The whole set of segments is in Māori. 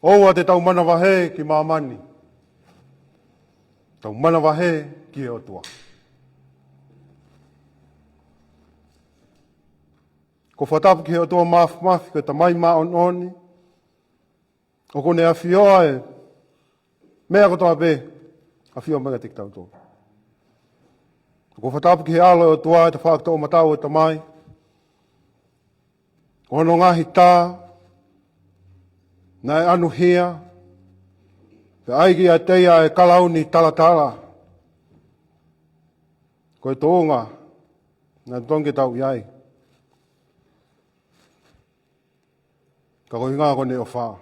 Oua te tau mana wahe ki mamani. Tau mana wahe ki he otua. Ko whatapu ki he otua mafi ko tamai maa oni. O kone a whioa e mea kotoa pe a whioa mega te kitau tō. Ko whatapu ki he alo e otua e te whaak tō matau e tamai. O hono ngahi tā na e anu hia. Pe aigi a teia e kalauni talatala. Ko e tōnga na tonge tau iai. Ka koe ngā kone o whaa.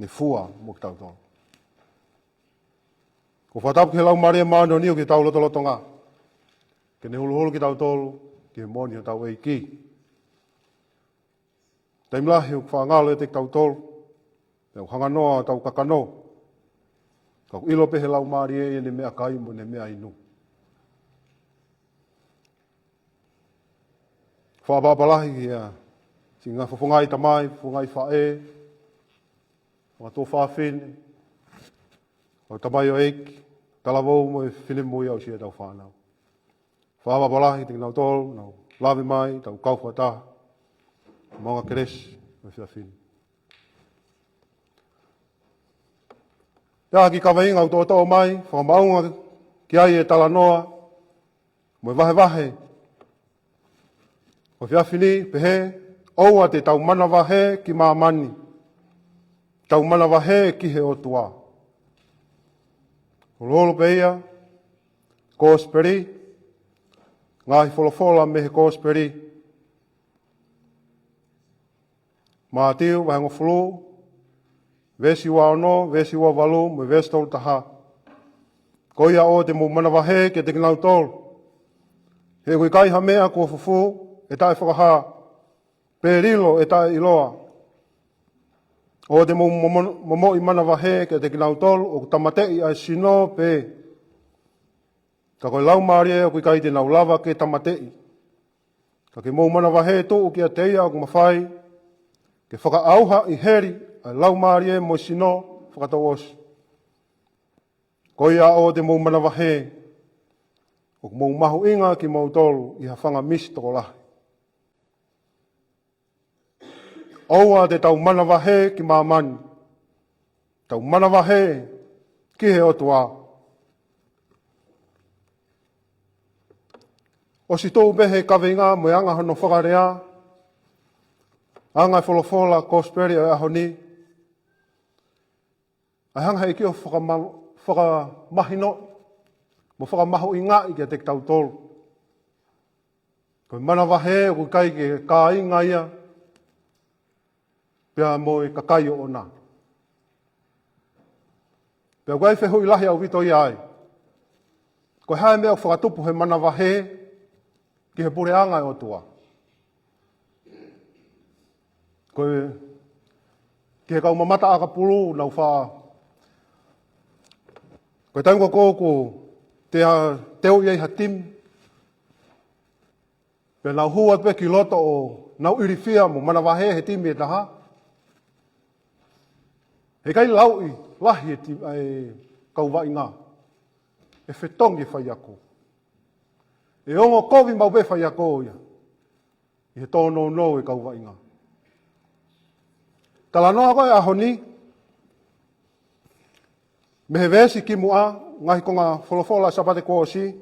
Ne fua mo ki tau tō. Ko whatapu ki lau maria maano ni o ki tau loto ngā. Ke ne hulu hulu ki tau tōlu, ki he moni o tau eiki. Taimlahi o whaangalo e te ki tau tōlu, e o hanganoa o tau kakano. Ka ilo pehe lau maria e ne mea kaimu, ne mea inu. Whaapapalahi ki a, si ngā whafungai tamai, whafungai whae, o tō whawhine, o tamai o eiki, talavou mo e whine mui au si e tau whanau. Whaapapalahi te nau tōlu, nau lawe mai, tau kauwhataha, maunga keresi, me whiawhine. Ia ki kawainga o tō mai, whamaunga ki ai e talanoa, mo e wahe. O whiawhine, pehe, oua te tau mana wahe ki mamani. Tau mana wahe ki he otua. O lolo peia, kōsperi, ngahi wholofola me he kōsperi. Mātiu, wahengo fulu, vesi wa ono, vesi wa walu, me vesi tolu taha. Koia o te mo mana wahe ke te kinau tolu. He kui kai hamea ko fufu, e tae whakaha. Perilo e tae iloa. O te momo i mana wahe ke te kinau tolu, o tamatei ai sino pe. Ka koe lau maria o kui kai te nau lava ke tamatei. Ka ke mou mana wahe tō ki a teia o kumawhai, ke whakaauha i heri ai lau maria mo sino whakatau osi. Koe a o te mou mana wahe, o mou mahu inga ki mou tolu i hawhanga misi toko lahi. Oua te tau mana wahe ki mamani. Tau mana wahe ki he otua. O si tō behe kawinga mo anga hono whakarea. Anga wholofola kōsperi o ahoni. Ai hanga hei ki o whakamahino. Mo whakamahu i ngā i kia te tau tolu. Koe mana wahe o kai ke kā inga ia. Pea mo e kakai o ona. Pea koe whehu i lahi au vito i ai. Koe hae mea o whakatupu he mana wahe ki he pure anga o tua. Koe ki he kau mamata aka pulu nau wha. Koe taunga kōku teo iei hatimi. Pea nau hua pe ki loto o nau irifia mo mana wahe he timi e taha. He kai lau i lahi e kau wai ngā. E whetongi whai ako. E ongo kovi mau be whai ako ia. I he tōno no e kau wai ngā. Tala noa koe ahoni. Me he vesi ki mua, ngahi ko ngā wholofola sapate ko osi.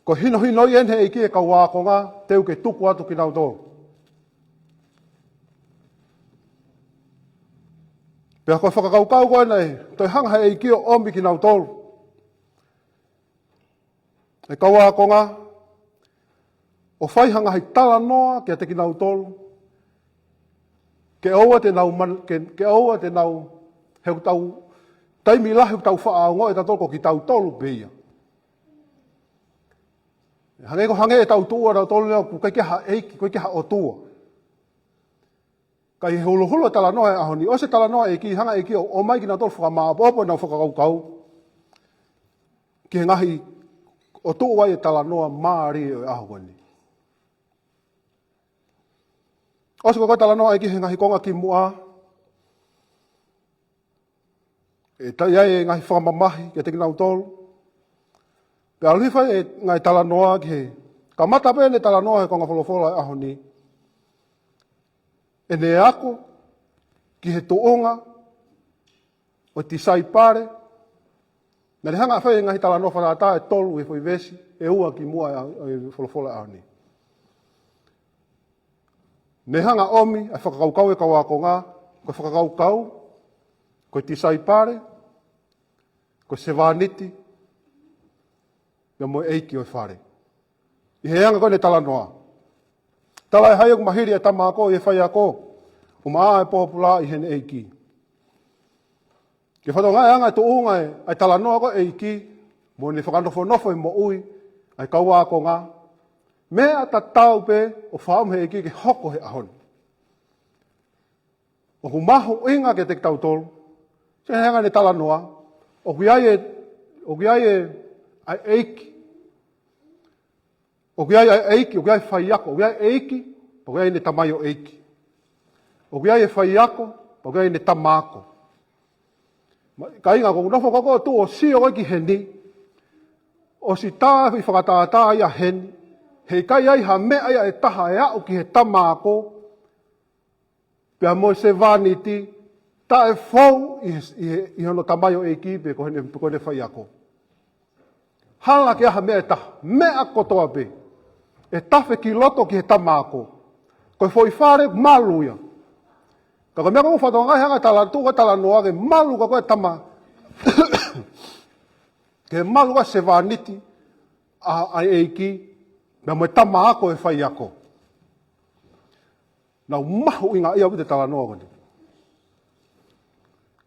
Ko hino i enhe i ki e kau wā ko ngā, teu ke tuku atu ki nau tōru. Pea koe whakakaukau koe nei, toi hanga hei ki o ombi ki nau tolu. E kaua ko ngā, o whaihanga hei tala noa ki a te ki nau tolu. Ke aua te nau heu tau, taimi la heu tau wha ngoi ta toko ki tau tolu beia. Hange e tau tua rau tolu leo, ku keha eiki, koe keha o tua. Kai hulu tala noa e ahoni, o se tala noa e ki hanga e ki o mai ki na tolu whakamaapopo e nau whakakaukau. Ki he ngahi o tuu wai e tala noa maari e ahoni. O se koe tala noa e ki he ngahi konga ki mua, E tai ai ngai whamamahi ke te kinau tolu. Pe alifa e ngai talanoa ke ka mata pe ne talanoa he konga wholofola e aho ni. E ne ako ki he toonga o ti sai pare. Na le hanga whai ngai talanoa whanata e tolu e whai vesi e ua ki mua e wholofola e aho ni. Ne hanga omi e whakakaukau e kawako ngā, ko whakakaukau, ko ti sai pare, ko se vāniti, me mo eiki o whare. I he anga koe ne talanoa. Tala e hai o mahiri e tama ako, e whai ako, o maa e pōpula i hene eiki. Ke whatonga e anga e to unga e, ai talanoa ko eiki, mo ne whakanofo e mo ui, ai kaua ako ngā, mea ta tau pe o whaam he eiki ke hoko he ahon. O ku mahu inga ke te tau tolu, se he anga ne talanoa, o kui ai e ai eiki, o kui ai eiki, o kui ai whaiako, o kui ai eiki, o kui ai ne tamaio eiki. O kui ai e whaiako, o kui ai ne tamako. Ka inga ko nofo koko tu o si o ki heni, o si tā i whakatātā ia heni, hei kai ai ha mea ia e taha e au ki he tamako, pia mo se vaniti, ta e fau i hono tamaio e kipe ko ne whai ako. Hala ke aha mea e taha, mea kotoa pe, e tafe ki loto ki he tamako, ko e fo i whare maluia. Ka ko mea ko whatonga hanga talantu ko talanoa ke malu ka koe tama, ke malu ka se vaniti, a eiki, na mo tama ako e whai ako. Nau mahu inga ia te talanoa ko ni.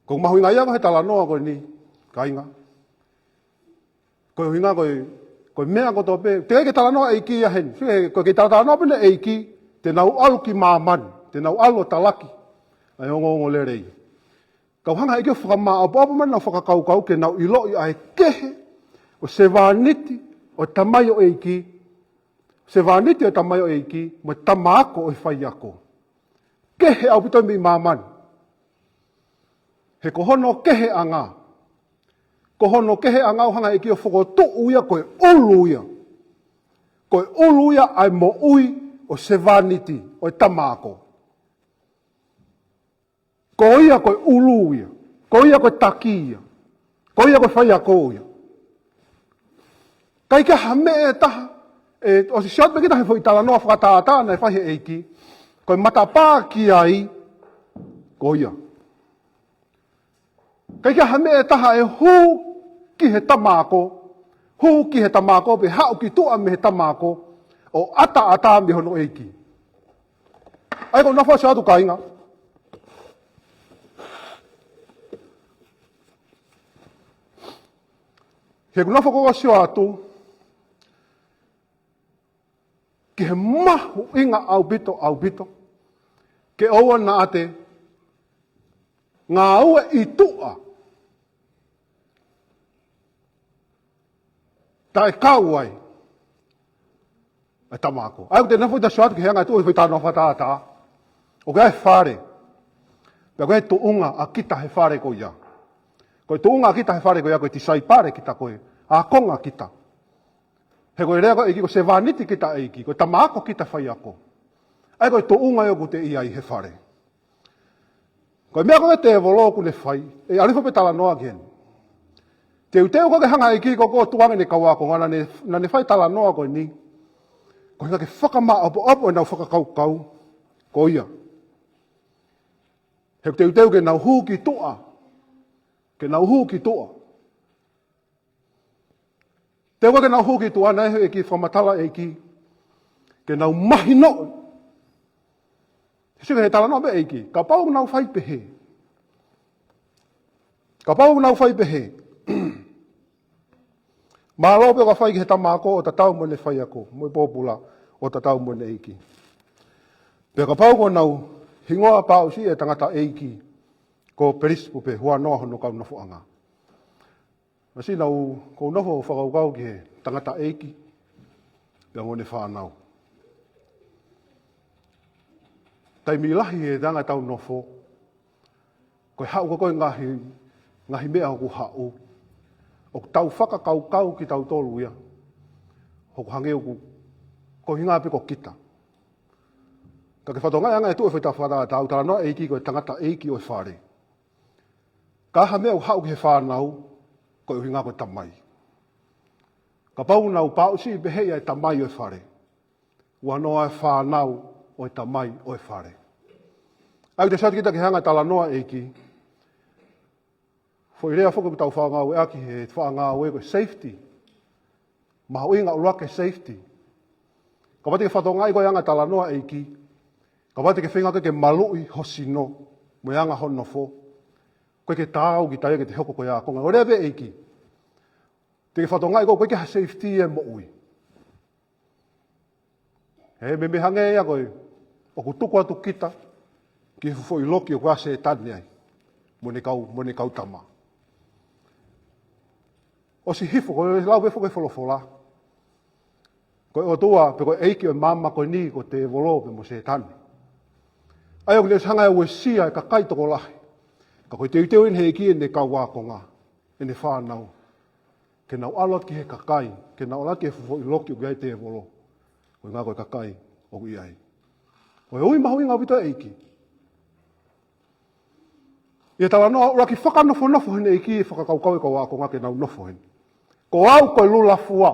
Ko mahu inga ia he talanoa ko ni, ka inga. Ko inga ko mea ko tope, te ke talanoa eiki ia hen. Ko ke talanoa pene eiki, te nau alu ki māmani, te nau alu talaki. Ai ongo le rei. Kau hanga eke whakama apu man nau whakakaukau ke nau ilo i ai kehe o se vāniti o tamaio eiki. Se vāniti o tamaio eiki, mo tamako o whai ako. Kehe au pito mi māmani. He kohono kehe anga. Kohono kehe anga o hanga eke o whakotu uia koe ulu ia. Koe ulu ia ai mo ui o se vāniti o tamako. Ko ia koe ulu ia, ko ia koe taki ia, ko ia koe whai ako ia. Kai ke hame e taha, o si siat me kita he fwoi talanoa whakatātā nei whahe eiki, koe matapā ki ai, ko ia. Kai ke hame e taha e hū ki he tamako, hū ki he tamako, pe hau ki tua me he tamako, o ata me hono eiki. Ai ko nawha se atu ka inga. He kuna whakoko sio atu, ki he mahu inga au bito, ke oua na ate, ngā ua i tua, ta e kau ai, ai tamako. Ai te nafo ta sio atu ki he anga tu, i tāna whatātā, o ke ai whare, pia koe tuunga a kita he whare ko ia. Koe tuunga kita he whare ko ia, koe ti sai pare kita koe, a konga kita. He koe rea koe eiki, koe se vāniti kita eiki, koe tamako kita whai ako. Ai koe tuunga eo ku te ia i he whare. Koe mea koe te evolo ku ne whai, e alifo pe talanoa gen. Te uteo koe hanga eiki ko tuange ne kawako, na ne whai talanoa koe ni. Koe ke whakama opo e nau whakakaukau, ko ia. He te uteo ke nau hū ki tua, ke nau hū ki toa. Te koe ke nau hū ki toa, nei e ki whamatala e ki, ke nau mahi no. Sika he tala no me e ki, ka pau nau whai pehe. Ka pau nau whai pehe. Mā lope ka whai ki he tamako o tatau mo ne whai ako, mo i pōpula o tatau mo ne e ki. Pea ka pau ko nau hingoa pāu si e tangata e ki, ko perispu pe hua noa hono kau nofo anga. Masi nau ko nofo whakaukau ki he tangata eiki, pia ngone whanau. Tai mi lahi e tanga tau nofo, koe hau ko koe ngahi ngahi mea hoku hau. O tau whakakaukau ki tau tolu ia. Hoku hange oku ko hinga pe ko kita. Ka ke whatonga anga e tu e whaita whara tau tala noa eiki ko e tangata eiki o e whare. Ka ha mea o hau ki he whanau ko e hinga ko e tamai. Ka pau nau pao si behea e tamai o e whare. Ua noa e whanau o e tamai o e whare. Au te sati kita ki hanga tala noa eiki. Fo i rea whoko ki tau whaangau e aki he whaangau e ko safety. Maha uinga urake safety. Ka wate ke whatonga i koe anga tala noa eiki. Ka wate ke whenga ke malui hosino. Mo anga hono fo. Koe ke tāu ki taia ke te hoko koe a konga. O rea be eiki. Te ke whatonga i koe ke ha safety e mo ui. He me hange ea koe. O ku tuku atu kita. Ki fufo i loki o kua se tani ai. Mone kau tama. O si hifo, koe lau befo koe wholofola. Koe o tua, pe koe eiki o mama koe ni, ko te volo pe mo se tani. Ai o kune sanga e ue sia e ka kai toko lahi. Ka koe te uteo in he ki e ne kau wakonga, e ne whanau. Ke nau alot ki he kakai, ke nau alot ki he fufo i loki o gai te volo. Koe ngā koe kakai, o kui ai. Koe ui mahu inga wita eiki. Ia tala noa, raki whakanofo hene eiki e whakakaukau e ka wakonga ke nau nofo hene. Ko au koe lula fua,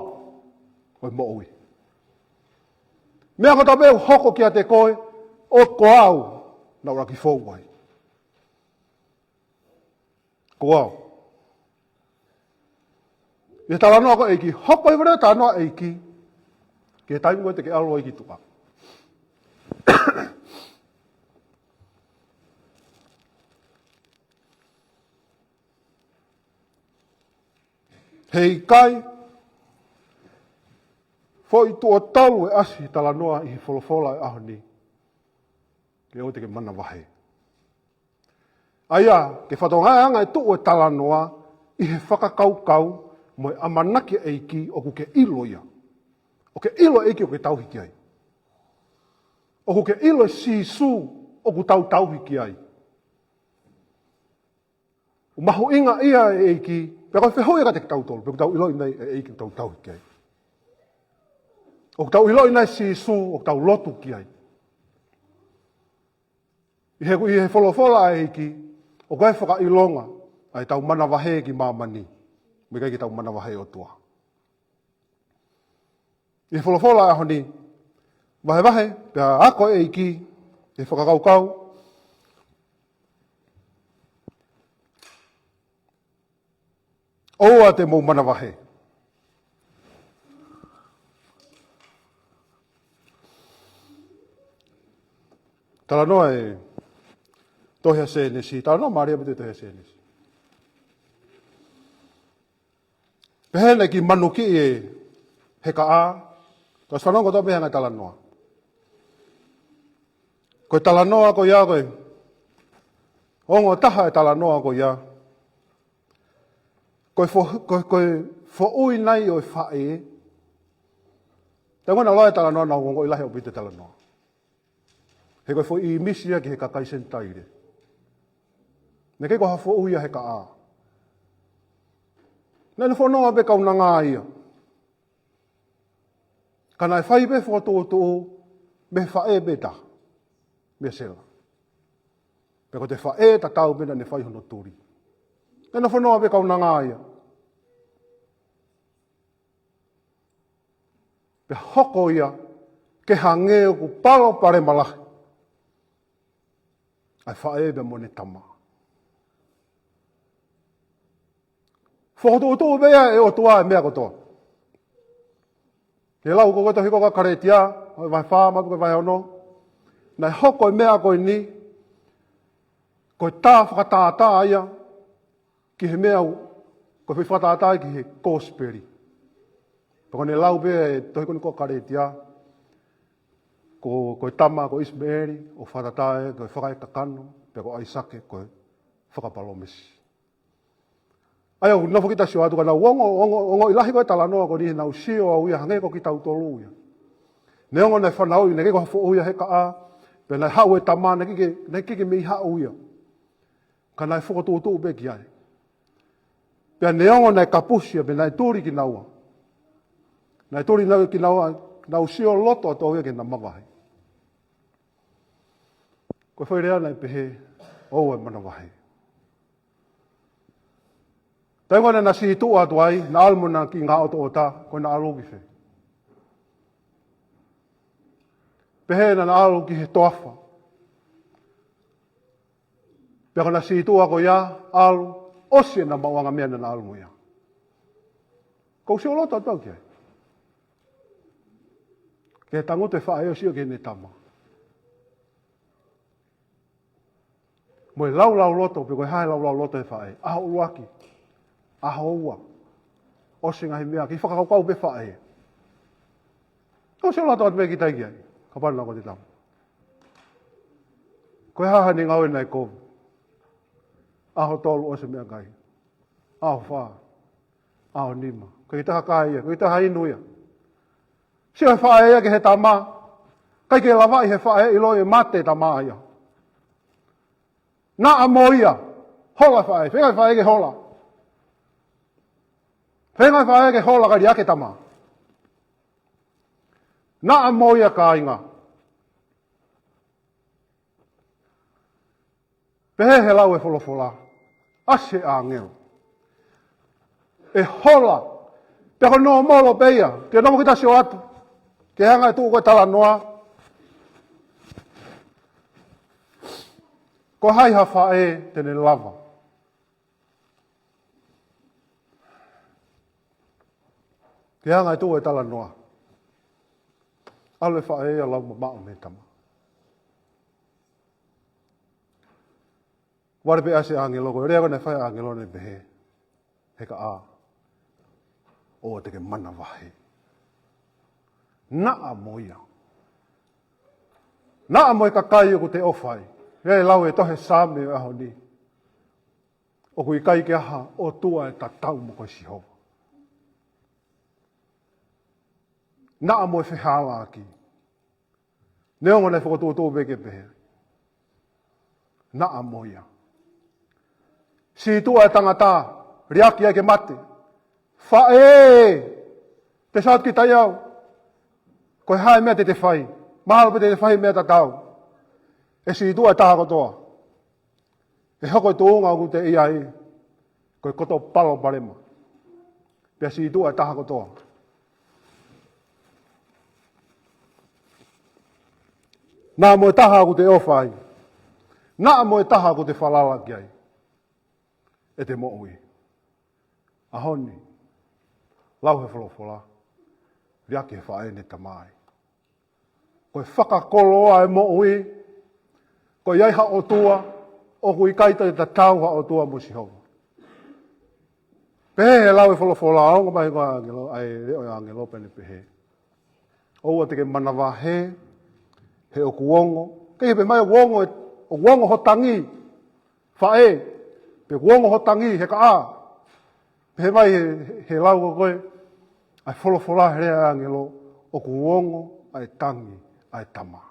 koe mo ui. Mea ko tabe hoko ki a te koe, o ko au, na raki fōu wai. Ko au. Ia tala noa ko eiki, hoko i wale tā noa eiki, ke taimu koe te ke alo eiki tuka. Hei kai, fo i tu o tau e asi tala noa i wholofola e aho ni. Ke o te ke mana wahe. Aia, ke whatonga anga e tu o tala noa i he whakakaukau mo e amanaki eiki o ku ke ilo ia. O ke ilo eiki o ke tauhiki ai. O ku ke ilo e sisu o ku tauhiki ai. O mahu inga ia e eiki, pea koe whehoi ka te ki tau tolu, pea ku tau ilo inai e eiki tau tauhiki ai. O ku tau ilo inai sisu, o ku tau lotu ki ai. I he wholofola e eiki, o koe whaka ilonga, ai tau mana wahe ki mamani, me kai ki tau mana wahe o tua. I he wholofola e honi, wahe, pea ako e eiki, he whakakaukau, oua te mou mana wahe. Tala noa e tohea sēnesi. Tala noa Maria me te tohea sēnesi. Pehene ki manu ki e heka a. Tos whanongo tō pehanga tala noa. Koe tala noa ko ia koe. Ongo taha e tala noa ko ia. Koe fo ui nai o e whae. Te ngona loa e tala noa na ngongo ilahi o pite tala noa. He koe fo i misia ki he kakai sentaire. Ne kei ko ha fo ui a he ka a. Nene fo noa be kaunanga ia. Kana e whai be fo tō me whae be ta. Me sela. Pe ko te whae ta tau bena ne whai hono turi. Nena whanau be kaunanga ia. Pe hoko ia, ke hange o ku palo pare malahi. Ai whae be mone tama. Whakoto bea e o tua e mea kotoa. He lau ko koto hiko ka karetia, vai whāma ko vai ono. Nai hoko e mea koe ni, koe tā whakatātā ia, ki he mea ko whi whatatai ki he kōsperi. Pako ne lau bea e tohi koni ko karetia, ko tama, ko Ismaeli, o whatatai, ko whakai kakano, pe ko Aisake, ko whakapalomesi. Ai au, nofo kita sio atu ka nau ongo ilahi koe tala noa ko ni nau sio au ia hange ko ki tau tolu ia. Ne ongo ne whanau i, ne ke ko hafo uia he ka a, pe nai hau e tama, ne kike mei hau ia. Ka nai whakatōtō be ki ai. Pea neongo nei kapusia, pe nei turi ki naua. Nei turi nau ki naua, nau sio loto ato ia ke na mawahi. Koe whai rea nei pehe, o e mana wahi. Tainga na si tu atu ai, na almona ki ngā oto o tā, koe na alo ki whi. Pehe na alo ki he toafa. Pea kona si tu ako ia, alo, osia na mawanga mea na alo ia. Kou si o loto atu au ki ai. Ke tango te whae o sio ke ne tama. Moe lau loto, pe koe hae lau loto e whae. Aho uruaki. Aho ua. O singa he mea, ki whakakau pe whae. O se loto atu me ki taiki ai. Ka pana ko te tama. Koe haha ni ngau e nei kovu. Aho tolu o se mea kai. Aho wha. Aho nima. Koe ki taha kai ia. Koe ki taha inu ia. Si he whae ia ke he tama. Kai ke lawai he whae i loe mate tama ia. Na amo ia. Hola whae. Whengai whae ke hola. Whengai whae ke hola kai riake tama. Na amo ia ka inga. Pehe he lau e wholofola. Ase a ngeo. E hola. Peko no molo peia. Ke nomo kita sio atu. Ke hanga e tuu koe tala noa. Ko hai hawha e tene lava. Ke hanga e tuu koe tala noa. Ale wha e a lau mao me tama. Ware pe ase angelo koe. Rea kone whai angelo ne pehe. Heka a. O te ke mana wahe. Naa moia. Naa moi ka kai o te ofai. Rei lau e tohe sāme o aho ni. O kui kai ke aha o tua e ta tau mo koe si hova. Naa moi whihala aki. Neongo nei whakotō beke pehe. Naa moia. Si tua e tangata. Riaki ai ke mate. Whae! Te saat ki tai au. Koe hae mea te te whai. Mahalo pe te whai mea ta tau. E si tua e taha kotoa. E hoko e tōnga ku te ia e. Koe koto palo parema. Pea si tua e taha kotoa. Nā mo e taha ku te ofai. Nā mo e taha ku te whalala ki ai. E te mo'ui. Ahoni. Lau he wholofola. Riaki he whae ne tamai. Koe whakakoloa e mo'ui. Koe iai ha o tua. O kui kaita e ta tau ha o tua mo si hou. Pehe he lau e wholofola. Aonga mai koe angelo. Ai reo e angelo pene pehe. Oua te ke manawa he. He o kuongo. Kei he pe mai o kuongo. O kuongo ho tangi. Whae. Pe kuongo ho tangi he ka a. Pe mai he lau ko koe. Ai wholofola he rea angelo. O kuongo ai tangi ai tama.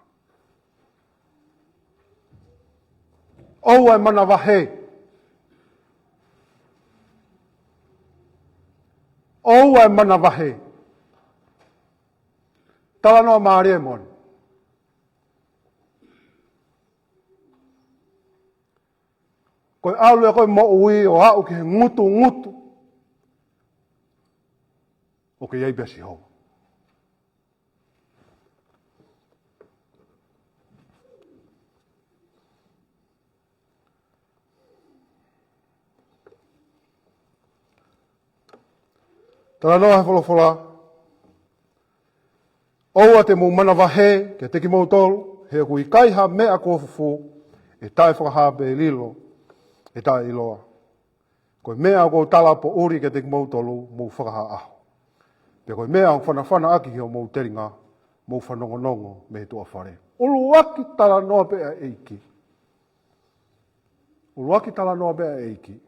O ai mana wahe. O ai mana wahe. Tala noa maari e moni. Koe aulua koe mo ui o au ki he ngutu. O ke iei besi hou. Tala noa he wholofola. Oua te mou mana wahe, ke teki mou tolu, he kui kaiha mea kofufu, e tae whakahape e lilo, e tae iloa. Koe mea kou tala po uri ke teki mou tolu, mou whakaha aho. Pe koe mea o whana aki heo mou teringa, mou whanongonongo me he tua whare. Uluaki tala noa pe a eiki. Uluaki tala noa pe a eiki.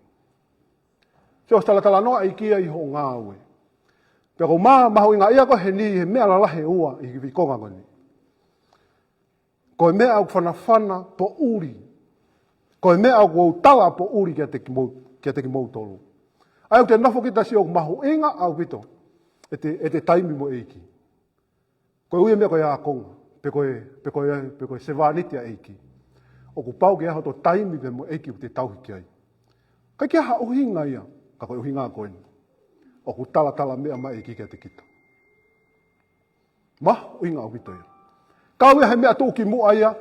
Se os tala noa eiki a iho ngā ue. Pe ko maho inga ia ko he ni he mea la lahe ua i ki vikonga ngoni. Koe mea au whana po uri. Koe mea au tala po uri kia te ki mou tolu. Ai o te nafo ki tasi o maho inga au pito. E te taimi mo eiki. Koe uia mea koe a konga. Pe koe se vāniti a eiki. O ku pau ke aho to taimi pe mo eiki o te tauhiki ai. Kai kia ha uhinga ia. Ka koe uhinga koe ni. O ku tala mea ma eiki kia te kita. Ma uhinga au pito ia. Kau ia he mea tō ki mua ia.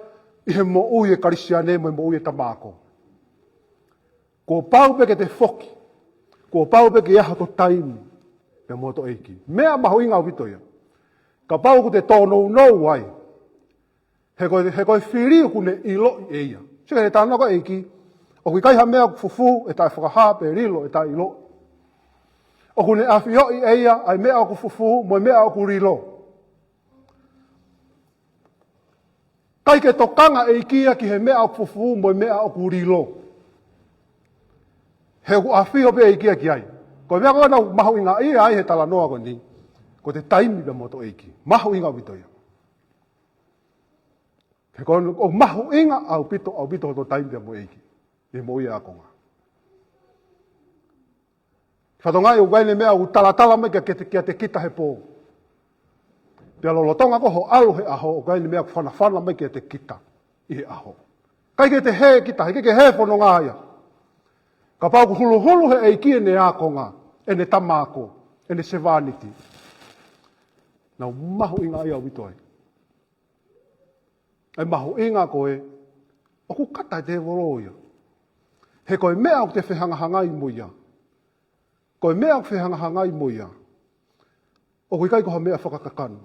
I he mo ui e karisiane mo ui e tamako. Ko pau pe ke te foki. Ko pau pe ke aho to taimi. Pe mo to eiki. Mea maho inga au pito ia. Ka pau ku te tōnou nou ai. He koe whiri kune ilo i eia. Sika he tāna ko eiki. O kui kai ha mea fufu e tai whakaha pe rilo e tai ilo. O kune awhio i eia ai mea o ku fufu mo mea o ku rilo. Kai ke tokanga eikia ki he mea o ku fufu mo mea o ku rilo. He ku awhio pe eikia ki ai. Ko mea koe nau maho inga ia ai he tala noa ko ni. Ko te taimi pe moto eiki. Maho inga au pito ia. He koe o maho inga au pito to taimi pe mo eiki. E mo ia akonga. Whatongai o gaine mea u tala me kia te kita he pō. Pea lolotonga ko ho alo he aho o gaine mea ku whana me kia te kita i he aho. Kai ke te he kita, he ke he whanonga ia. Ka pau ku hulu he eiki e ne akonga, e ne tamako, e ne sevaniti. Nau maho inga ia wito ai. Ai maho inga koe, o ku kata te woro ia. He koe mea o te whehangahanga i mo ia. Koe mea o whehangahanga i mo ia. O kui kai koha mea whakakakanu.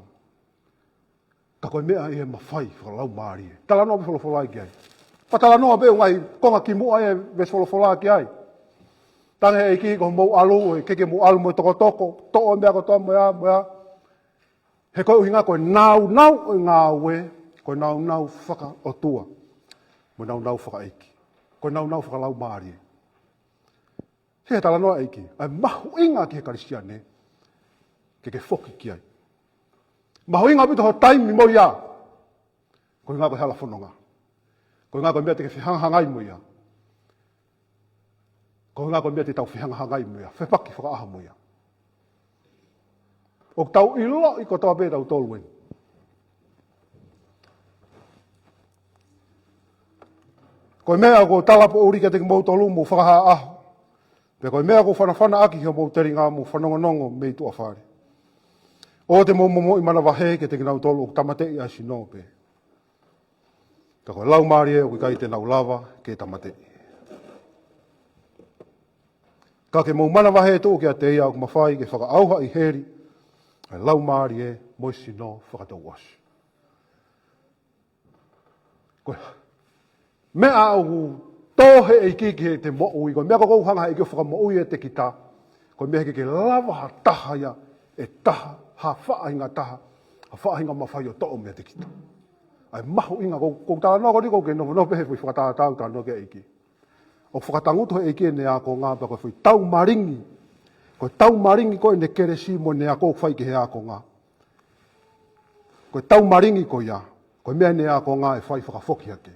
Ka koe mea i he mawhai whakalau maari e. Tala noa wholowholai ki ai. Patala noa beo ngai konga ki mua e ves wholowholai ki ai. Tange e ki koha mou alu e keke mou alu mo toko. To'o mea ko toa moea. He koe uhinga koe nau o ngā ue. Koe nau whaka o tua. Mo nau whaka eiki. Koe nau whakalau maari e. He tala noa eiki. Ai mahu inga ki he karisiane. Ke whoki ki ai. Mahu inga pito ho taimi mo ia. Koe ngā koe hala whanonga. Koe ngā koe mea te ke whihangahangai mo ia. Koe ngā koe mea te tau whihangahangai mo ia. Whepaki whakaaha mo ia. O tau ilo i ko toa pē tau toluen. Koe mea ko talapo uri kia te mou tolu mo whakaha aho. Pea koe mea ko whanawhana aki hio mou teri ngā mo whanongonongo mei tua whare. O te momo i mana wahe ke te kinau tolu o tamate i asi no pe. Ka koe lau maari e o kai te nau lava ke tamate. Ka ke mou mana wahe tō kia te ia o kumawhai ke whakaauha i heri. Ai lau maari e moisi no whakatau asu. Koe mea au tōhe e ki he te mo ui. Koe mea ko hanga e ki o whakamo ui e te kita. Koe mea ke lava ha taha ia e taha. Ha whaahinga taha, ha whaahinga mawhai o to'o mea te kita. Ai mahu inga, ko tāna noa ko riko ke no pehe fui whakatātau tāna noa ke eiki. O whakatanguto he eiki e nea ko ngā pa koe fui tau maringi. Koe tau maringi koe ne keresi mo nea ko whai ke hea ko ngā. Koe tau maringi ko ia, koe mea nea ko ngā e whai whakafoki ake.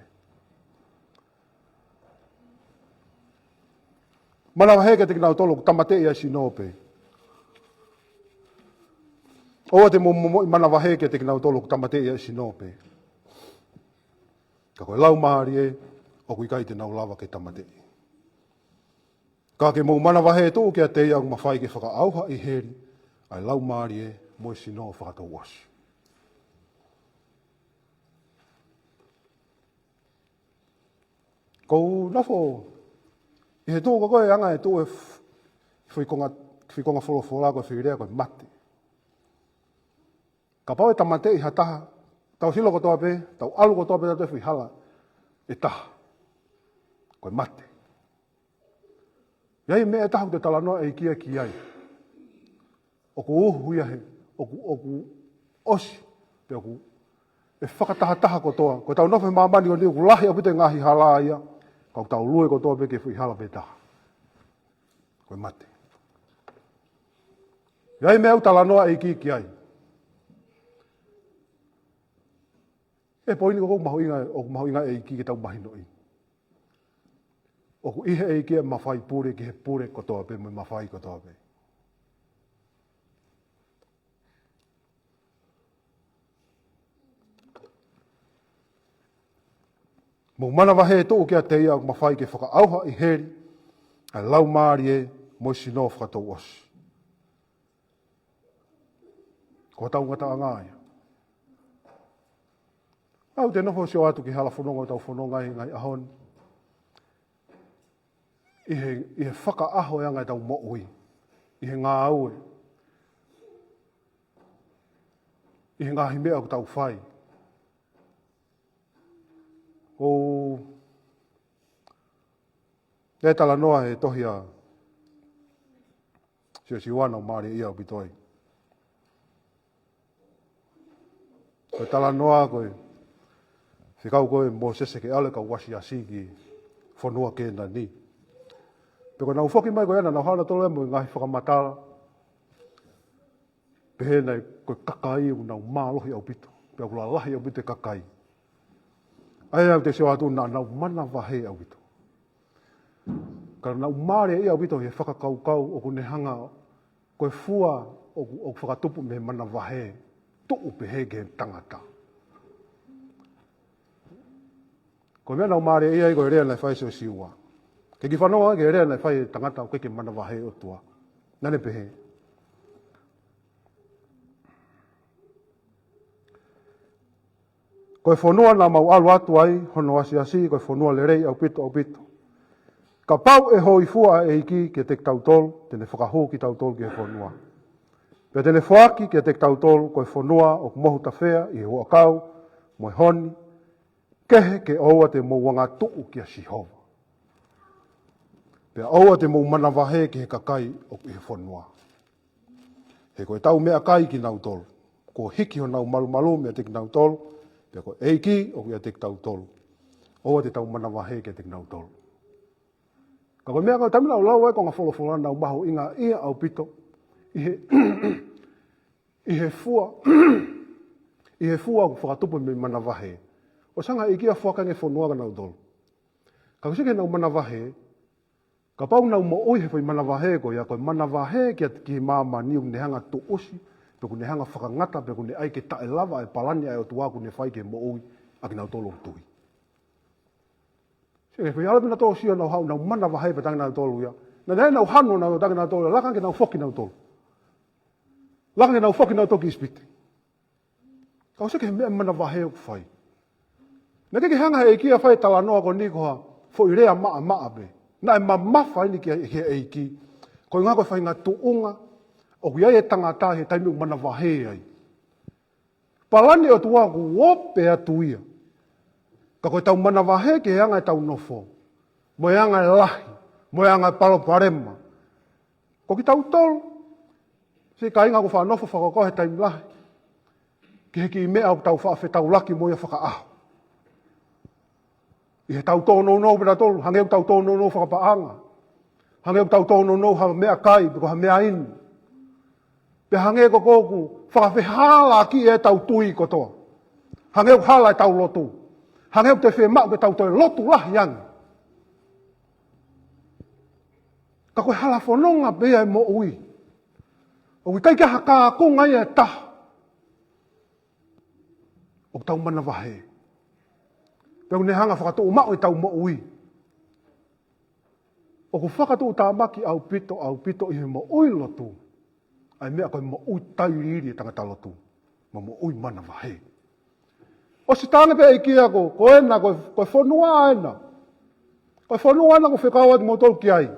Mana heke te kinau tolo tamate ia si nope. O te momo i mana wahe ke te kinau tolo tamate ia si nope. Ka koe lau maari e, o kui kai te nau lava ke tamate. Ka ke mou mana wahe tō kia te ia mawhai ke whakaauha i heri, ai lau maari e, mo si no whakatau wasu. Kou nafo, i he tō koe anga e tō e whikonga wholofola koe whirea koe mate. Ka pau e tamate i ha taha, tau silo ko toa pe, tau alu ko toa pe tatu e whihala, e taha, koe mate. Iai mea e taha te talanoa e kia ki ai. O ku uhu ia he, o ku osi, pe o ku e whakataha ko toa. Koe tau nofe mamani o ni, ku lahi apite ngahi hala ia, kau tau lue ko toa pe ke whihala pe taha. Koe mate. Iai mea u talanoa e kia ki ai. E poini ko mahu inga e ki ke tau mahino i. o ku ihe e kia mawhai pure ki he pure kotoa pe mo mawhai kotoa pe. Mo mana wahe to o kia te ia mawhai ke whakaauha i heri, ai lau maari e mo sino whakatou osi. Ko tau ngata angāia. Au te nofo sio atu ki hala whanonga tau whanonga i ngai ahon. I he whakaaho e ngai tau mo'ui. I he ngā aue. I he ngā himea ku tau whai. O e tala noa he tohia si wana o maari ia o bitoi. Koe tala noa koe whikau koe mo sese ke ale ka wasi asi ki whanua kenda ni. Peko nau whoki mai koe ana nau hana tolo e mo ngahi whakamatala. Pehe nei koe kakai u nau mālohi au pito. Peko kula lahi au pito e kakai. Ai au te seo atu na nau mana wahe au pito. Kara nau maare ia au pito he whakakaukau o kune hanga koe fua o whakatupu me mana wahe. Tuu pehe ke tangata. Ko mea nau maare ia i koe rea nei whai seo siua. Ke ki whanonga ke rea nei whai tangata o ke mana wahe o tua. Nane pehe. Koe whanua na mau alu atu ai, hono asi koe whanua le rei au pito. Ka pau e hoi fua e iki ke te tautol, tene whakaho ki tautol ke whanua. Pea tene whaaki ke te tautol koe whanua o mohu tawhea i he hoa kau, moe honi, kehe ke oua te mouanga tuu ki a Sihova. Pea oua te mou mana wahe ki he kakai o i he whanua. He koe tau mea kai ki nau tolu. Ko hiki ho nau malu mea te ki nau tolu, pea koe eiki o ki a te ki tau tolu. Oua te tau mana wahe ki a te ki nau tolu. Ka koe mea koe tamina o lau e ko ngā wholowhola nau maho inga ia au pito, i he fua ku whakatupu me mana wahe. O sanga i kia whakange whanua ka nau tolu. Ka kusike nau mana wahe, ka pau nau mo oi he whai mana wahe ko ia koe mana wahe ki māma niu ne hanga tu osi, pe ku ne hanga whakangata, pe ku ne ai ke tae lava e palani ai o tuaku ne whai ke mo oi a ki nau tolu o tui. Se whai ala pina tolu sia nau hau nau mana wahe pe tangi nau tolu ia. Na nei nau hano nau tangi nau tolu, lakan ke nau whoki nau tolu. Lakan ke nau whoki nau toki ispiti. Ka kusike he mea mana wahe o ku whai. Na ke hanga he kia whai tala noa ko ni koha fo i rea maa be. Na e mamafa ini ki he eiki. Ko ngā koe whai ngā tuunga o ki ai e tangata he taimi o mana wahe ai. Palani o tua ku wope atu ia. Ka koe tau mana wahe ke he anga e tau nofo. Mo e anga e lahi. Mo e anga e palo parema. Ko ki tau tolu. Se ka inga ko wha nofo whakako he taimi lahi. Ki he ki mea o tau whaafe tau laki mo ia whakaaho. I he tau tōno no pera tolu, hange au tau tōno no whakapaanga. Hange au tau tōno no ha mea kai, piko ha mea inu. Pe hange ko kōku, whakawhihala ki e tau tui kotoa. Hange au hala e tau lotu. Hange au te whemau ke tau toi lotu lahi angi. Ka koe hala whanonga bea e mo ui. O ki taike haka ko ngai e taha. O tau mana wahe. Peo ne hanga whakatou mao i tau mo ui. O ku whakatou tā maki au pito i he mo ui lotu. Ai mea koe mo ui tairiri e tangata lotu. Mo ui mana wahe. O si tāne pe e kia ko ena, koe whanua ena. Koe whanua ena ko whekau ati mo tolu ki ai.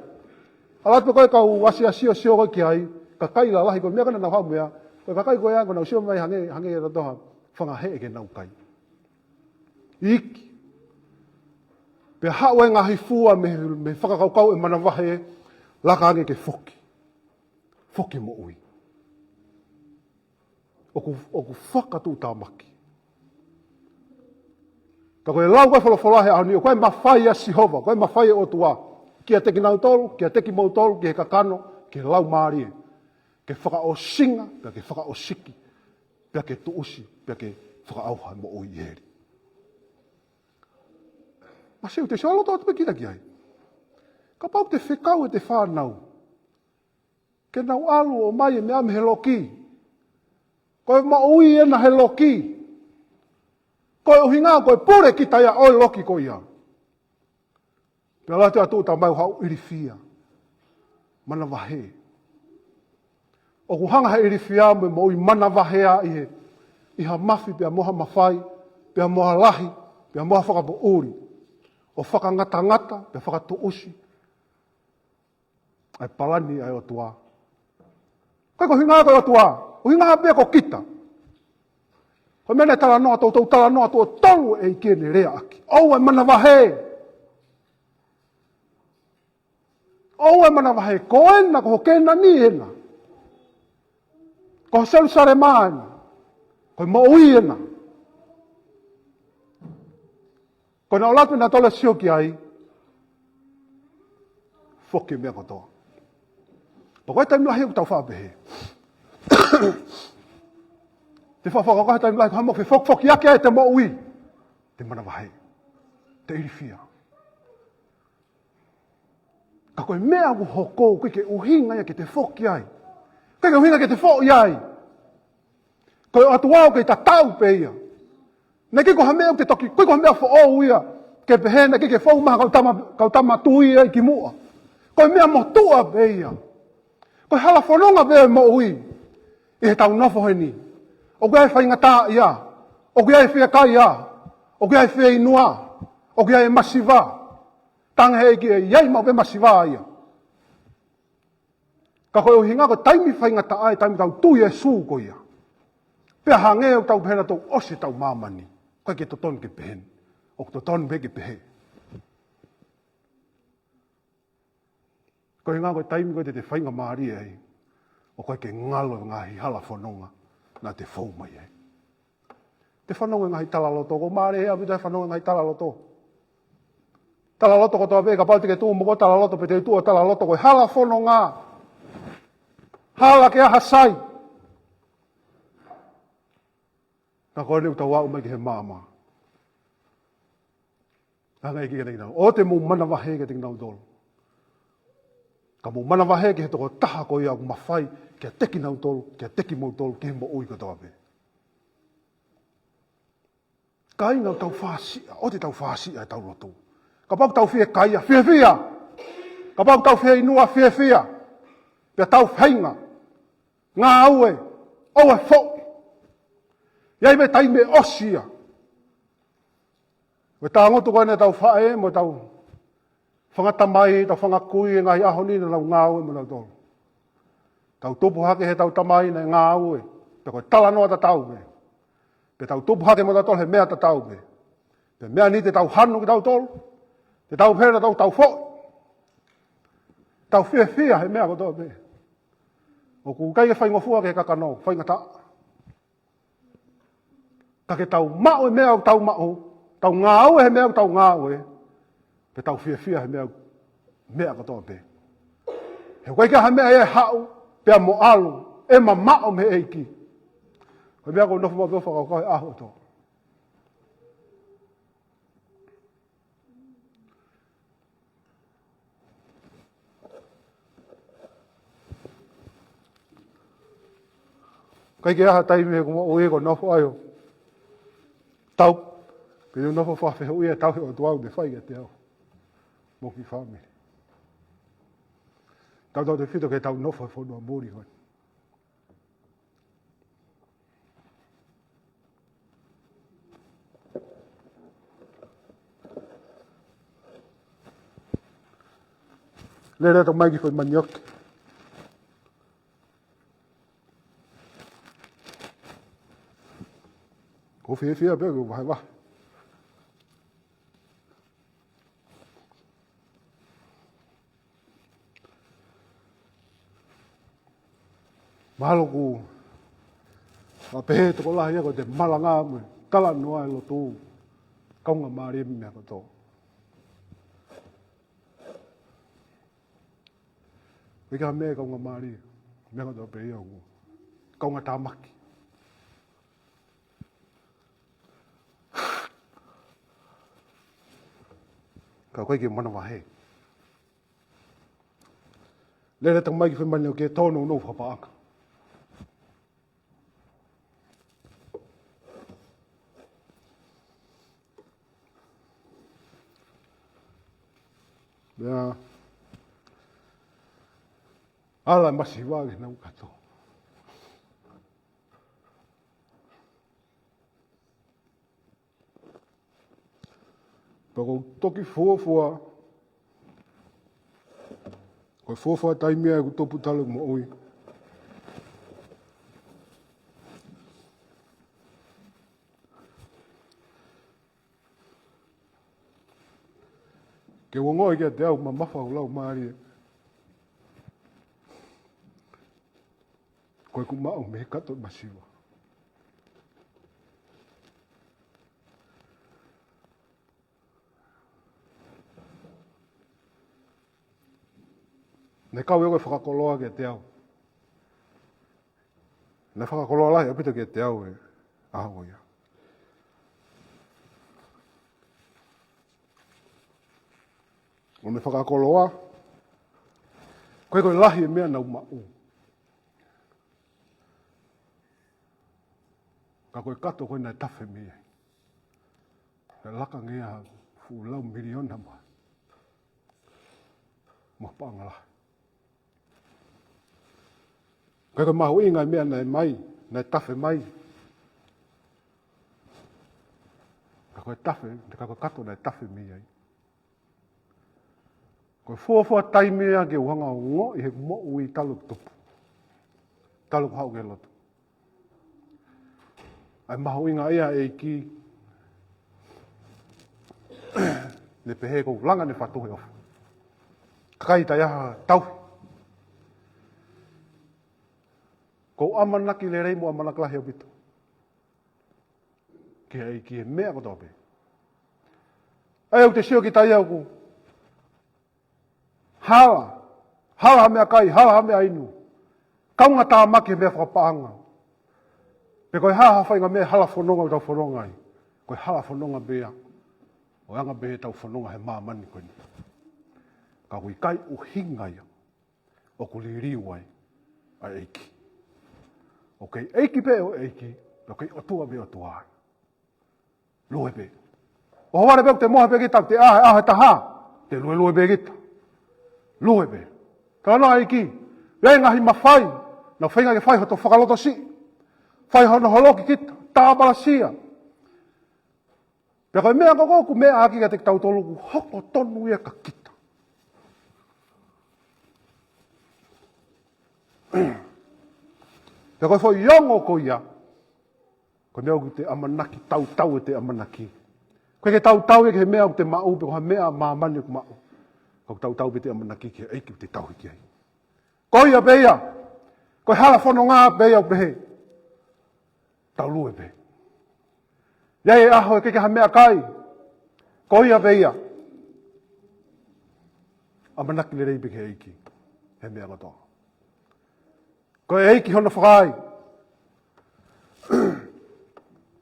Alat pe koe kau wasi asio sio koe ki ai. Ka kai la lahi koe mea kana nau hau mea. Koe ka kai koe ai ko nau sio mai hange e ratoha. Whangahe e ke nau kai. Iki. Pe hao e ngahi fua me whakakaukau e mana wahe, laka ange ke whoki. Whoki mo ui. O ku whakatu tā maki. Ka koe lau koe whalawhalahe au ni, o koe mawhai a Sihova, koe mawhai o tua. Kia teki nau tolu, kia teki mau tolu, kia kakano, kia lau maari e. Ke whaka o singa, pia ke whaka o siki, pia ke tuusi, pia ke whaka auha mo ui heri. Ma se te salo to pe kita ki ai. Ka pau te whekau e te whānau. Ke nau alu o mai e mea me he loki. Koe maui e na he loki. Koe uhinga koe pure ki taia oi loki ko ia. Pea late atu ta mai hau irifia. Mana wahe. O kuhanga he irifia me mo i mana wahea i he. Iha mafi pea moha mawhai, pea moha lahi, pea moha whakapo uri. O whakangata ngata, pea whakato usi. Ai palani ai o tua. Koe ko hinga koe o tua. O hinga pea ko kita. Koe mene tala noa tau tala noa tau tolu e i kene rea aki. Ou e mana wahe. Ou e mana wahe. Ko ena, ko kena ni ena. Ko selu sare maana. Koe maui ena. Koe na olatu na tole sioki ai. Foki mea kotoa. Pa koe taimua hiu tau whapehe. Te whawhaka koe taimua hamo whi foki ake ai te maui. Te mana wahe. Te irifia. Ka koe mea ku hoko, koe ke uhinga ia ke te foki ai. Koe ke uhinga ke te foki ai. Koe atu wao ke ta tau pe ia. Ne ke ko hamea te toki, koe ko hamea fo o ia. Ke pehena ke fo maha kau tama tui ai ki mua. Koe mea motua pe ia. Koe hala whanonga pe mo ui. I he tau nofo he ni. O koe ai whaingata ia. O koe ai whiakai ia. O koe ai whia inua. O koe ai masiva. Tanga hei ki e iai mau pe masiva ia. Ka koe uhinga koe taimi whaingata ai, taimi tau tui e sū ko ia. Pea hange o tau pehena tau osi tau mamani. Koe ke toton ke pehen. O toton pe ke pehe. Koe ngā koe taimi koe te whainga maari ai. O koe ke ngalo ngā hi hala whanonga. Nā te whau mai ai. Te whanonga ngā hi tala loto. Ko maari hea pita whanonga ngā hi tala loto. Tala loto ko toa pe ka pau te ke tū moko tala loto. Pe te tū o tala loto koe hala whanonga. Hala ke aha sai. Ka koe reu tau wau mai ki he māma. Ka ngai ki kene o te mō mana wahe ke te nau dolo. Ka mō mana wahe ke he toko taha ko ia mawhai kia teki nau tolu, kia teki mau tolu ki he mo ui katoa pe. Ka inga tau whāsia, o te tau whāsia e tau roto. Ka pau tau whia kaia, whia. Ka pau tau whia inua, whia. Pia tau whainga. Ngā aue, au e whok. Iai me tai me osia. Me tā ngotu koe ne tau whae, mo tau whangata mai, tau whangakui, ngai aho ni na ngā aue mo nau tolu. Tau tupu hake he tau tamai na ngā aue. Pe koe tala noa ta tau me. Pe tau tupu hake mo ta tolu he mea ta tau me. Pe mea ni te tau hanu ki tau tolu. Te tau pēra tau whok. Tau whia he mea kotoa me. O ku kai e whaingofua ke kakano, whaingata. Ka ke tau mao e mea o tau mao. Tau ngā aue he mea o tau ngā aue. Pe tau whia he mea kotoa pe. He koe kia he mea e hau. Pea mo alu. E ma mao me eiki. Koe mea ko nofu ma peo whakau koe aho to. Kai ke aha taimi he kuma o e ko nofu aio. Tau. Pe yo nofu whawhi ui e tau he o tuau de whai e te au. Mo ki whamiri. Tau te whito ke tau nofu e whanua mōri hoi. Lera tau mai ki koe manioki. Ko whia pia ko vai wah. Mahalo ku a pehe toko lahi ako te malanga me tala noa e lo tū kaunga maari me ako tō. Wika me kaunga maari me ako tō pe ia ku kaunga tāmaki. Ka koe ki mana wahe. Lele tang mai ki whemani o ke tōno no whapaaka. Mea, ala masi wāge nau kato. Pako toki fuafua, koe fuafua taimea ku topu talo mo oi. Ke wongoi kia te au ma mafa o lau maari. Koe ku mao me kato masiwa. Ne kau e koe whakakoloa ke te au. Ne whakakoloa lahi apita ke te au e aho ia. O me whakakoloa, koe koe lahi e mea nau ma'u. Ka koe kato koe nai tawhi mea. He laka ngea fu lau miliona ma. Ma pangala. Koe koe mahu inga mea nai mai, nai tawhi mai. Ka koe tawhi, ka koe kato nai tawhi mea. Koe fuafua taimea ke uhanga o ngo i he mo ui taluk tupu. Taluk hau ke lotu. Ai mahu inga ea e ki ne pehe kou langa ne whatuhe ofu. Kakai ta iaha tauhi. Kou amanaki le reimu amanaki lahi o bitu. Ki e ki e mea koto ape. Ai au te sio ki tai au ku. Hala. Hala mea kai, hala mea inu. Kaunga tā maki mea whakapaanga. Pe koe haha whainga mea hala whanonga o tau whanonga ai. Koe hala whanonga bea. O anga bea tau whanonga he maa mani koe ni. Ka koe kai o hinga ia. O ko li riwai a eiki. O kei eiki pe o eiki. O kei o tua be o tua. Lue pe. O haware pe o te moha pe kita te ahe taha. Te lue pe kita. Lue pe. Ka noa eiki. Rei ngahi mawhai. Na whainga ke whai hoto whakaloto si. Whai hono holoki kita. Tāpala sia. Pea koe mea koko ku mea aki ka te tautolu ku hoko tonu ia ka kita. Pea koe fo iongo ko ia. Koe mea ku te amanaki tautau e te amanaki. Koe ke tautau e ke he mea ku te mau pe koe mea maamani ku mau. Koe tautau pe te amanaki ke eiki te tauhi ki ai. Koe ia beia. Koe hala whono ngā beia u pehe. Tau lue pe. Iai e aho e keke ha mea kai. Koe ia beia. Amanaki le reipi ke eiki. He mea katoa. Koe eiki hono whakai.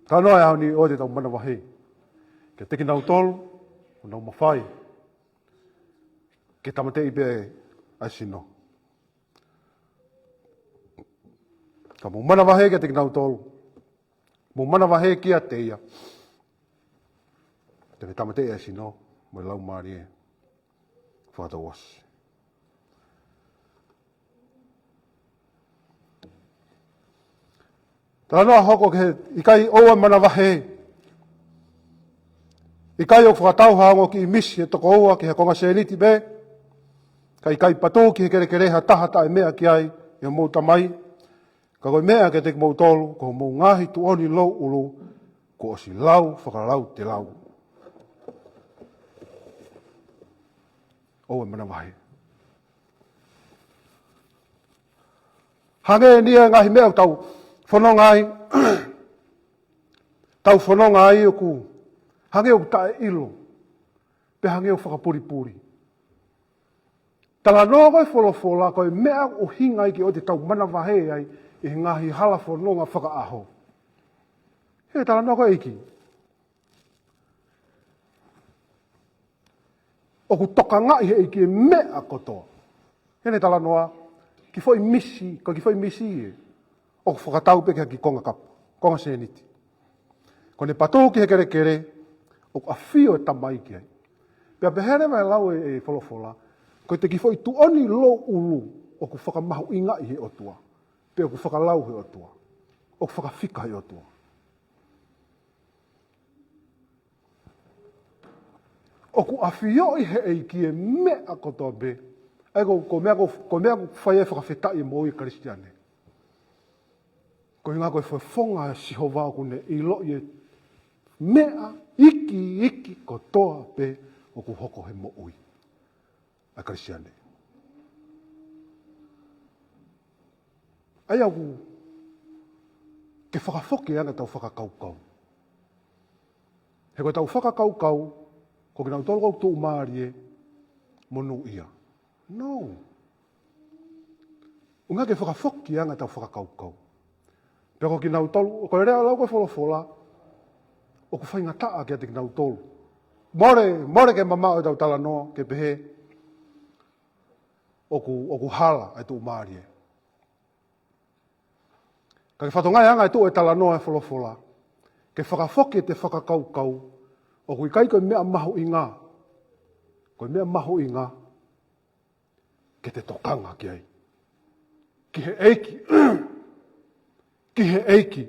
Tā noa e hau ni o te tau mana wahi. Ke teki nau tolu, o nau mawhai. Ke tamatei pe ai sino. Ka mo mana wahi ke teki nau tolu. Mo mana wahe kia te ia. Te me tamatei ai sino, mo lau maari e. Whata wasi. Tā noa hoko ke ikai oa mana wahe. Ikai o whakatau haongo ki imisi e toko oa ki he konga seniti be. Ka ikai pato ki he kere kereha tahata e mea ki ai e mouta mai. Ka koe mea ke te mou tolu, ko mou ngahi tu oni lau ulu, ko osi lau, whakalau te lau. Oe mana wahi. Hange nia ngahi mea tau whanonga ai, tau whanonga ai o ku, hange o tae ilo, pe hange o whakapuripuri. Tala noa koe wholofola, koe mea o hinga ki o te tau mana wahe ai, i ngahi hala whanonga whakaaho. He tala noa koe iki. O ku toka ngai he iki e mea kotoa. Hene tala noa, ki foi misi, ko ki foi misi e. O whakatau peke ki konga kapa, konga seniti. Ko ne patou ki he kere kere, o awhio e tamai ki ai. Pea pehere mai lau e wholofola, ko te ki foi tuoni lo ulu, o ku whakamahu inga i he otua. Pea ku whakalau he otua. O ku whakawhika he otua. O ku awhio i he eiki e mea kotoa be, ai ko mea ko whai e whakawhetai e mo i Kristiane. Ko inga koe whaifonga e sihovao kune i lo i e mea iki kotoa be o ku hoko he mo ui. A Kristiane. Ai au ke whakawhoke anga tau whakakaukau. He koe tau whakakaukau, ko ki nau tolo tu umari e monu ia. No. Unga ke whakawhoke anga tau whakakaukau. Pea ko ki nau tolu, ko rea lau koe wholofola, o ku whainga taa ki ate ki nau tolu. More ke mamao e tau tala noa, ke pehe, o ku hala e tu umari e. Ka ke whatongai anga e tu e tala noa e wholofola, ke whakawhoke te whakakaukau, o ku ikai koe mea mahu inga, koe mea mahu inga, ke te tokanga ki ai. Ki he eiki, ki he eiki,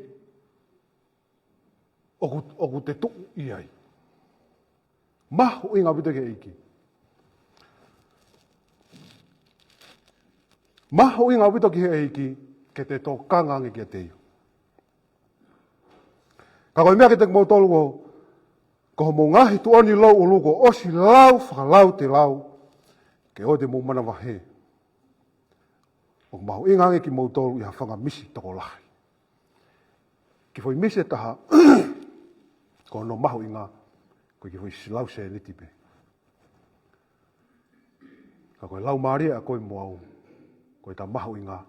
o ku te tuku i ai. Mahu inga wito ke eiki. Mahu inga wito ki he eiki, ke te tokanga nge ki a teio. Ka koe mea ke te kumotolu ko mo ngahi tuoni lau uluko, osi lau, whakalau te lau, ke o te mumana wahe. O mahu inga nge ki motolu i ha whanga misi toko lahi. Ki foi misi taha, ko no mahu inga, ko ki foi silau se nitipe. Ka koe lau maria a koe moau, koe ta mahu inga,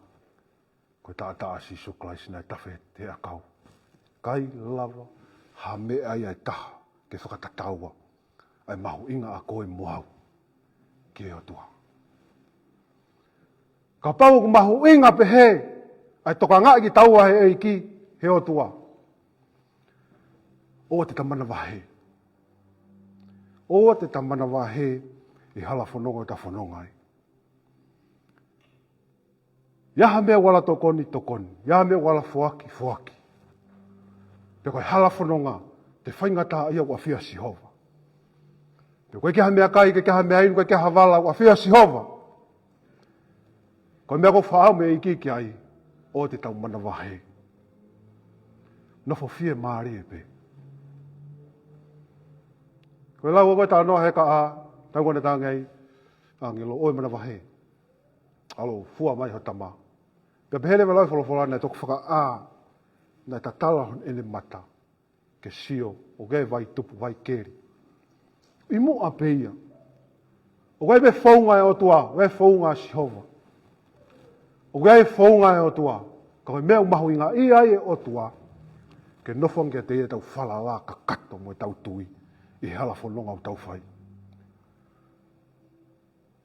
koe ta ata asi suklais nai tafe te akau. Kai lava, ha me ai ai taha, ke whakatataua, ai mahu inga a koe moau, ki eo tua. Ka pau ku mahu inga pehe, ai toka ngai ki taua he eiki, he o tua. O te tamana wahe. O te tamana wahe, i hala whanonga ta whanongai. Iaha mea wala tokoni, iaha mea wala fuaki. Pe koe hala whanonga, te whaingata ia ua whia Sihova. Pe koe keha mea kai, keha mea inu, koe keha wala ua whia Sihova. Koe mea ko whaau mea iki ki ai, o te tamana wahe. Nofo whia maari e pe. Koe lau koe tā noa he ka a, tau kone tā ngai, a ngilo oi mana wahe. Alo, fua mai ho tama. Pea pehere me lau wholofola nei toku whaka a, nei ta tala hon ene mata, ke sio, o gai vai tupu, vai keri. I mo a peia. O gai me whaunga e o tua, gai whaunga Sihova. O gai whaunga e o tua, ka koe mea umahu inga i ai e o tua, ke nofonga te e tau whala la ka kato mo e tau tui. I hala whanonga o tau whai.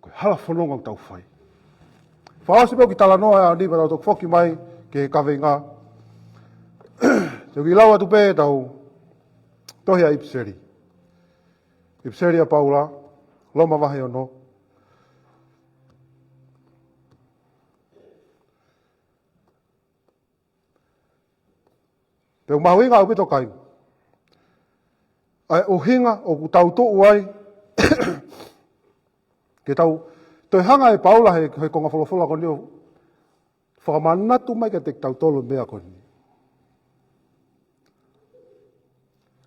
Koe hala whanonga o tau whai. Whaasi peo ki tala noa a nipa tau tok whoki mai ke kawe ngā. Tau ki lau atu pē tau tohi a Ipseri. Ipseri a Paula, loma wahe ono. Peo mahuinga au pito kai. Ai o hinga o ku tau to'u ai, ke tau, toi hanga e Paula he konga wholofola koni o whakamanatu mai ke te tau tolo mea koni.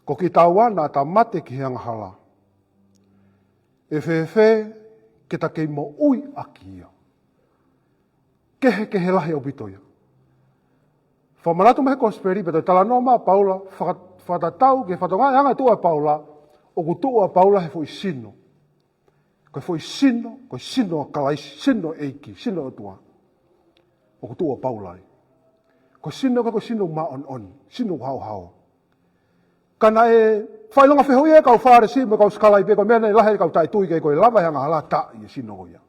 Ko ki tau ana ta mate ki hanga hala. E whewhe ke ta kei mo ui aki ia. Kehe lahi o pitoia. Whamanatu mai kosperi, pe toi tala noa maa Paula, whatatau ke whatongai hanga tua Paula, o ku tua Paula he fwoi sino. Koe fwoi sino, koe sino a kalaisi, sino eiki, sino o tua. O ku tua Paula. Koe sino ma on, sino hao. Kana e whailonga whehoi e kau whare si, me kau skalai pe, koe mea nei lahe kau tai tui ke koe lava hanga hala ta i e sino ia.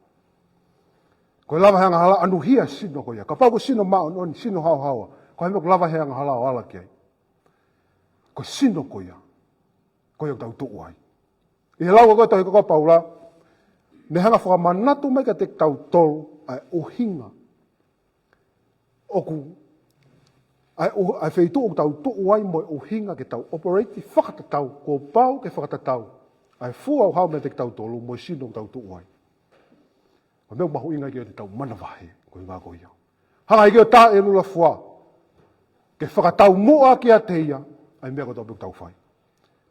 Ko lava hanga hala anu hia sino ko ia. Ka pau ko sino mao non sino hao. Ko heme ko lava hanga hala ala ki ai. Ko sino ko ia. Ko ia tau tu ai. I lau ko tau ko paula. Ne hanga whaka manatu mai ka te tau tolu ai uhinga. Oku ai feitu o tau tu ai mo uhinga ke tau operate whakatatau. Ko pau ke whakatatau. Ai fu au hao me te tau tolu mo sino tau tu ai. Ko meu mahu inga ki o te tau mana wahe, ko inga ko ia. Hanga i ki o tā e lula fua, ke whakatau mua ki a te ia, ai mea ko tau tau whai.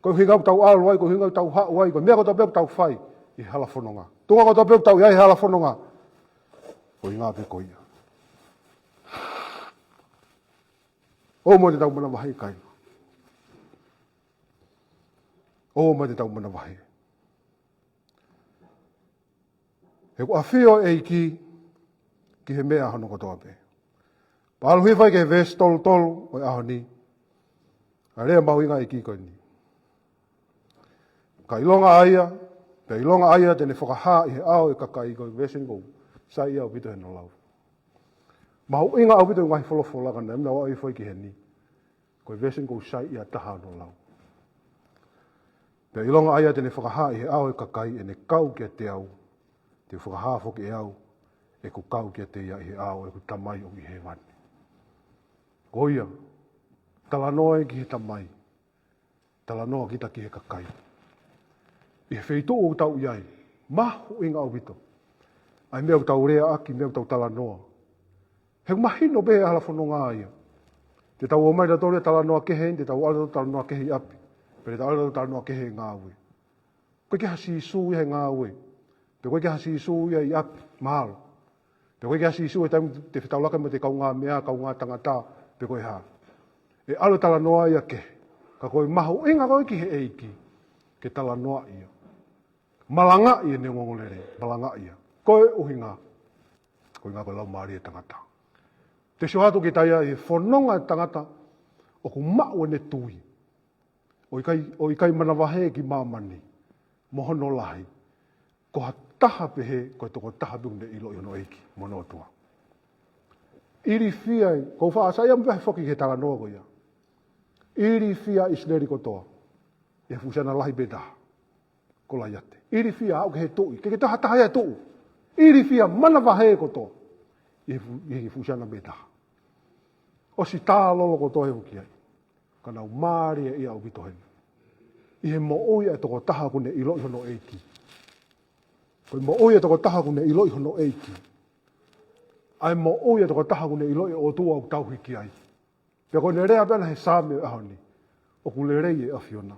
Ko hinga tau alu ai, ko hinga tau hau ai, ko mea ko tau whai, i hala whanonga. Tunga ko tau ia i hala whanonga. Ko inga ke ko ia. O mo te tau mana wahe kai. O mo te tau mana wahe. He ko awhio e ki he mea hano kotoa pe. Pālu hui whai ke he ves tolu o aho ni. A rea mahu inga e ki koe ni. Ka ilonga aia, pe ilonga aia tene whakaha i he ao e kakai koe vesen kou. Sa ia o pito he no lau. Mahu inga au pito ngai wholofolaga na emna wa i whai ki he ni. Koe vesen kou sa ia taha no lau. Pe ilonga aia tene whakaha i he ao e kakai e ne kau kia te au. Te whakahafo ki e au, e ku kau kia te ia i he ao, e ku tamai o i he wani. Ko ia, talanoa e ki he tamai, talanoa kita ki he kakai. I he wheito o tau iai, mahu inga au vito. Ai mea tau rea aki, mea tau talanoa. He mahino behe ala whanonga ia. Te tau o mai da torea talanoa kehe, te tau ala talanoa kehe i api, pe te tau ala talanoa kehe i ngāwe. Koe ke hasi isu i he ngāwe. Pe koe ke hasi isu ia i api, mahalo. Pe koe ke hasi isu e te whetaulaka me te kaunga mea, kaunga tangata, pe koe ha. E alo tala noa ia ke. Ka koe mahu inga koe ki he eiki, ke tala noa ia. Malanga ia ne ngongolere, malanga ia. Koe uhinga, koe ngā koe lau maari e tangata. Te shohatu ki taia e whanonga e tangata, o ku mau ne tui. O i kai manawahe ki mamani, mohono lahi. Ko ha taha pehe, ko toko taha bunde ilo i hono eiki, mono tua. Iri fiai, ko wha asai am pehe whoki ke tala noa ko ia. Iri fia isleri ko toa. E fusana lahi beda. Ko la iate. Iri fia au ke he tui, ke taha taha ia tuu. Iri fia mana wahe ko toa. E fusana beda. O si tā lolo ko toa he wuki ai. Kana u maari e ia au vito heni. I he mo oia e toko taha kune ilo i hono eiki. Koe mo oia toko taha kune ilo i hono eiki. Ai mo oia toko taha kune ilo i o tua au tauhiki ai. Pea koe ne rea pēna he sāme aho ni. O ku le rei e awhiona.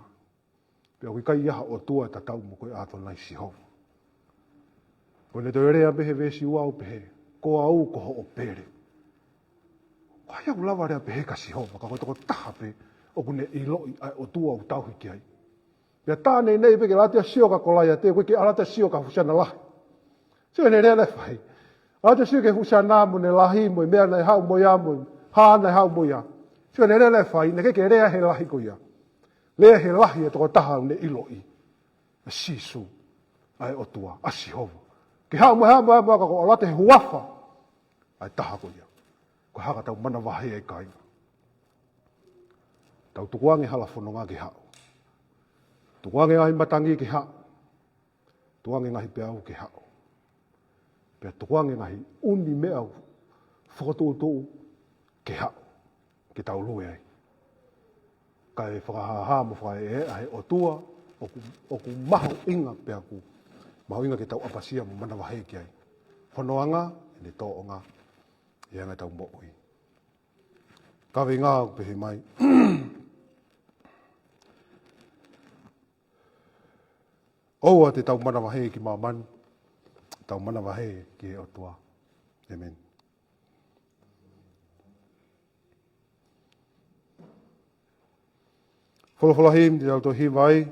Pea koe kai iaha o tua e tatau mo koe ato nai siho. Koe ne te rea pehe vesi uau pehe. Ko au ko ho o pere. Koe ia ulawa rea pehe ka siho. Ka koe toko taha pe o kune ilo i ai o tua au tauhiki ai. Pea tāne nei peke latea sioka kolai te koe ke alata sioka husana lahi. Sio ne rea le whai. Alata sioka husana mo ne lahi mo mea nei hau mo ia mo. Haa nei hau mo ia. Sio ne rea le whai. Ne keke rea he lahi ko ia. Lea he lahi e toko taha ne ilo i. A sisu. Ai o tua. A sihovo. Ke hau mo ka ko alata he huafa. Ai taha ko ia. Ko haka tau mana wahe e kai. Tau tukuange hala whanonga ki hao. Tukuange ngahi matangi ki hao. Tukuange ngahi peau ki hao. Pea tukuange ngahi uni mea whakatūtū ki hao. Ki tau lue ai. Kai whakahaha mo whae ahe o tua. Oku maho inga pea ku. Maho inga ki tau apasia mo mana wahe ki ai. Whanoanga, ne tō o ngā. Ia ngai tau mo ui. Kawe ngā pehe mai. Oua te tau mana wahe ki mamani. Tau mana wahe ki he o tua. Amen. Wholawhalahi, te tau to hi vai.